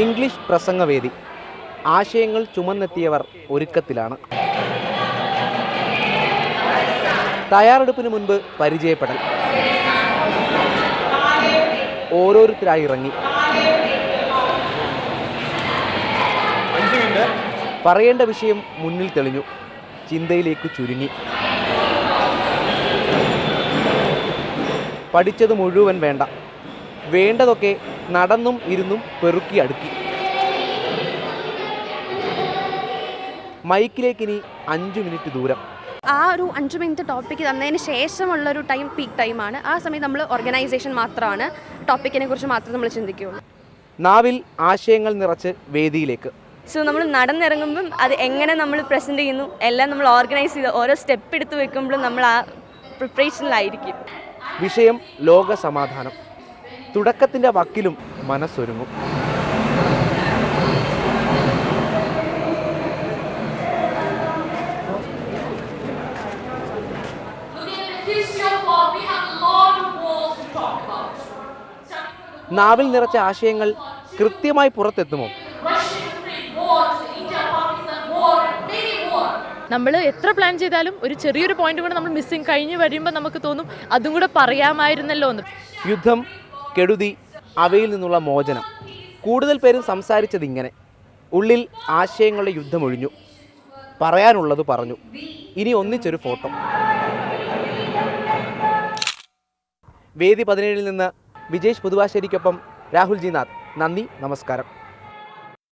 English പ്രസംഗവേദി. ആശയങ്ങൾ ചുമന്നെത്തിയവർ ഒരുക്കത്തിലാണ്. തയ്യാറെടുപ്പിന് മുൻപ് പരിചയപ്പെടൽ. ഓരോരുത്തരായി ഇറങ്ങി. പറയേണ്ട വിഷയം മുന്നിൽ തെളിഞ്ഞു. ചിന്തയിലേക്ക് ചുരുങ്ങി. പഠിച്ചത് മുഴുവൻ വേണ്ട, വേണ്ടതൊക്കെ നടന്നും ഇരുന്നും പെറുക്കി അടുക്കി. മൈക്കിലേക്കിനി 5 മിനിറ്റ് ദൂരം. ആ ഒരു 5 മിനിറ്റ് ടോപ്പിക്ക് തന്നതിന് ശേഷമുള്ളൊരു ടൈം പീക്ക് ടൈമാണ്. ആ സമയത്ത് നമ്മൾ ഓർഗനൈസേഷൻ മാത്രമാണ്, ടോപ്പിക്കിനെ കുറിച്ച് മാത്രമേ നമ്മൾ ചിന്തിക്കുകയുള്ളൂ. നാവിൽ ആശയങ്ങൾ നിറച്ച് വേദിയിലേക്ക്. സോ നമ്മൾ നടന്നിറങ്ങുമ്പം അത് എങ്ങനെ നമ്മൾ പ്രസൻറ്റ് ചെയ്യുന്നു എല്ലാം നമ്മൾ ഓർഗനൈസ് ചെയ്ത് ഓരോ സ്റ്റെപ്പ് എടുത്ത് വെക്കുമ്പോഴും നമ്മൾ ആ പ്രിപ്പറേഷനിലായിരിക്കും. വിഷയം ലോക സമാധാനം. തുടക്കത്തിൻ്റെ വക്കിലും മനസ്സൊരുങ്ങും. നാവിൽ നിറച്ച ആശയങ്ങൾ കൃത്യമായി പുറത്തെത്തുമോ? നമ്മൾ എത്ര പ്ലാൻ ചെയ്താലും ഒരു ചെറിയൊരു പോയിന്റ് കൂടെ നമ്മൾ മിസ്സിങ് കഴിഞ്ഞ് വരുമ്പോൾ നമുക്ക് തോന്നും അതും കൂടെ പറയാമായിരുന്നല്ലോ എന്ന്. യുദ്ധം, കെടുതി, അവയിൽ നിന്നുള്ള മോചനം. കൂടുതൽ പേരും സംസാരിച്ചത് ഇങ്ങനെ. ഉള്ളിൽ ആശയങ്ങളുടെ യുദ്ധമൊഴിഞ്ഞു. പറയാനുള്ളത് പറഞ്ഞു. ഇനി ഒന്നിച്ചൊരു ഫോട്ടോ. വേദി 17 നിന്ന് വിജേഷ് പുതുവാശ്ശേരിക്കൊപ്പം രാഹുൽ ജി നാഥ്. നന്ദി, നമസ്കാരം.